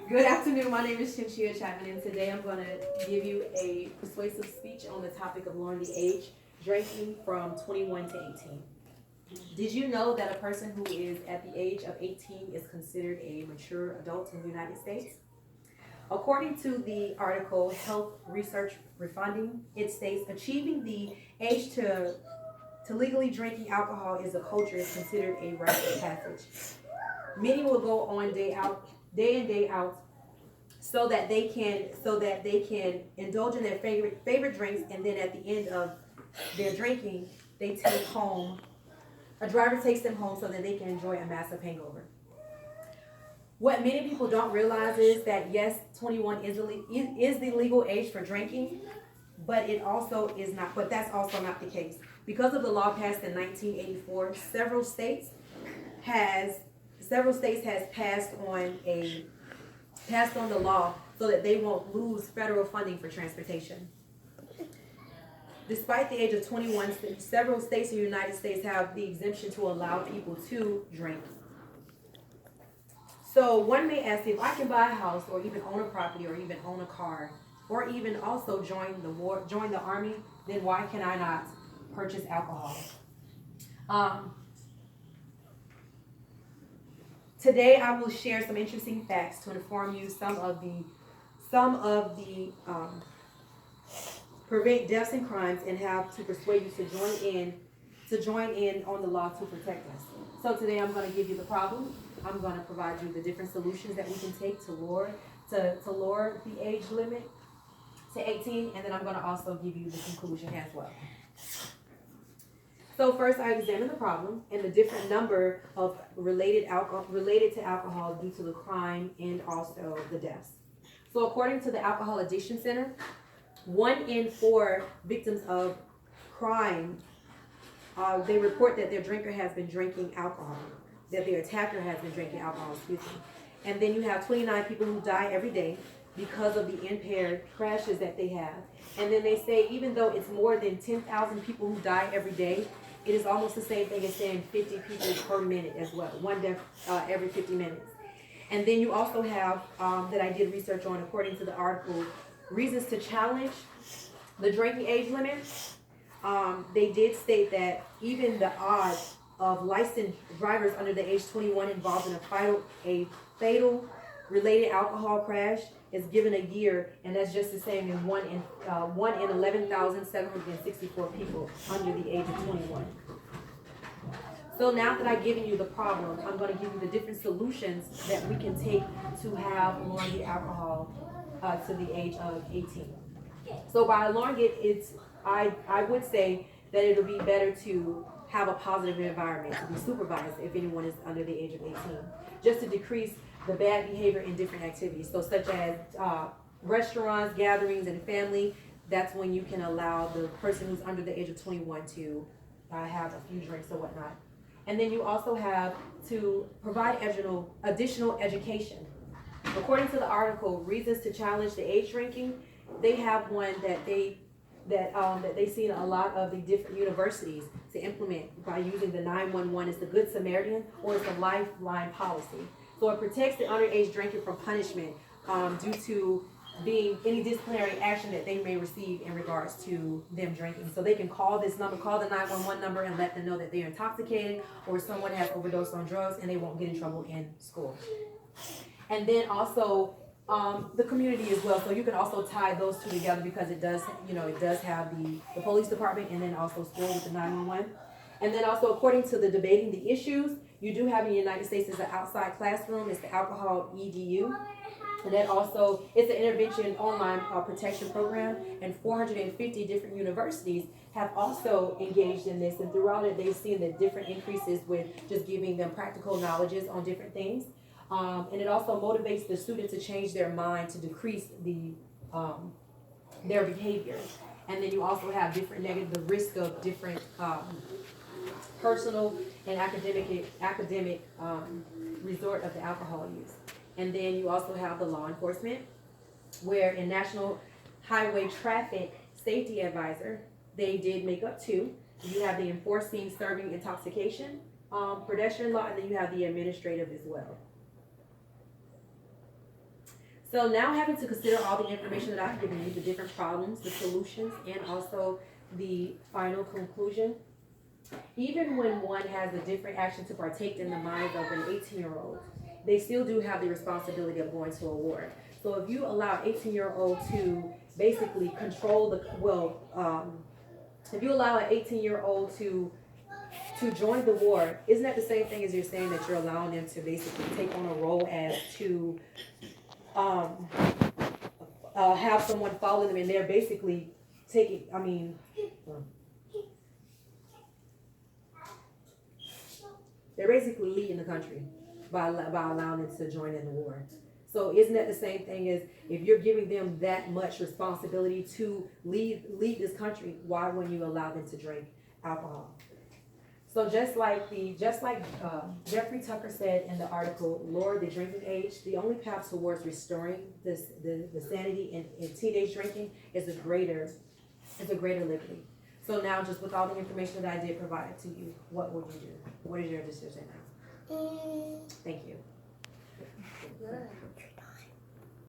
Good afternoon. My name is Chinchilla Chapman, and today I'm going to give you a persuasive speech on the topic of lowering the age drinking from 21 to 18. Did you know that a person who is at the age of 18 is considered a mature adult in the United States? According to the article Health Research Refunding, it states achieving the age to legally drinking alcohol is a culture is considered a rite of passage. Many will go on day in day out so that they can indulge in their favorite drinks, and then at the end of their drinking they take home a driver takes them home so that they can enjoy a massive hangover. What many people don't realize is that yes, 21 is the legal age for drinking, but it also is not. But that's also not the case because of the law passed in 1984. Several states has passed on the law so that they won't lose federal funding for transportation. Despite the age of 21, several states in the United States have the exemption to allow people to drink. So one may ask, if I can buy a house or even own a property or even own a car or even also join the army, then why can I not purchase alcohol? Today I will share some interesting facts to inform you some of the prevent deaths and crimes, and how to persuade you to join in on the law to protect us. So today I'm going to give you the problem. I'm going to provide you the different solutions that we can take to lower the age limit to 18, and then I'm going to also give you the conclusion as well. So first, I examine the problem and the different number of related to alcohol due to the crime and also the deaths. So according to the Alcohol Addiction Center, 1 in 4 victims of crime, they report that their drinker has been drinking alcohol, that their attacker has been drinking alcohol, excuse me. And then you have 29 people who die every day because of the impaired crashes that they have. And then they say even though it's more than 10,000 people who die every day, it is almost the same thing as saying 50 people per minute as well, one death every 50 minutes. And then you also have, that I did research on according to the article, reasons to challenge the drinking age limit. They did state that even the odds of licensed drivers under the age 21 involved in a fatal related alcohol crash is given a year, and that's just the same in 1 in 11,764 people under the age of 21. So now that I've given you the problem, I'm going to give you the different solutions that we can take to have lowering the alcohol to the age of 18. So by lowering it, I would say that it'll be better to have a positive environment, to be supervised if anyone is under the age of 18, just to decrease the bad behavior in different activities. So such as restaurants, gatherings, and family, that's when you can allow the person who's under the age of 21 to have a few drinks or whatnot. And then you also have to provide additional education. According to the article, Reasons to Challenge the Age Drinking, they have one that they see in a lot of the different universities to implement by using the 911 as the Good Samaritan, or it's a lifeline policy. So it protects the underage drinker from punishment due to being any disciplinary action that they may receive in regards to them drinking. So they can call this number, call the 911 number, and let them know that they're intoxicated or someone has overdosed on drugs, and they won't get in trouble in school. And then also the community as well. So you can also tie those two together because it does have the police department and then also school with the 911. And then also, according to the Debating the Issues, you do have in the United States is an outside classroom. It's the alcohol EDU. And that also, it's an intervention online protection program. And 450 different universities have also engaged in this. And throughout it, they've seen the different increases with just giving them practical knowledges on different things. And it also motivates the student to change their mind to decrease their behavior. And then you also have the risk of different personal and academic resort of the alcohol use. And then you also have the law enforcement, where in National Highway Traffic Safety Advisor, they did make up 2. You have the enforcing serving intoxication, pedestrian law, and then you have the administrative as well. So now having to consider all the information that I've given you, the different problems, the solutions, and also the final conclusion, even when one has a different action to partake in the mind of an 18-year-old, they still do have the responsibility of going to a war. So if you allow 18-year-old to basically control if you allow an 18-year-old to join the war, isn't that the same thing as you're saying that you're allowing them to basically take on a role as to have someone follow them, and they're basically taking, they're basically leading the country by allowing them to join in the war. So isn't that the same thing as if you're giving them that much responsibility to lead this country, why wouldn't you allow them to drink alcohol? So just like Jeffrey Tucker said in the article, lower the drinking age, the only path towards restoring the sanity in teenage drinking is a greater liberty. So now, just with all the information that I did provide to you, what would you do? What is your decision now? Thank you. Good.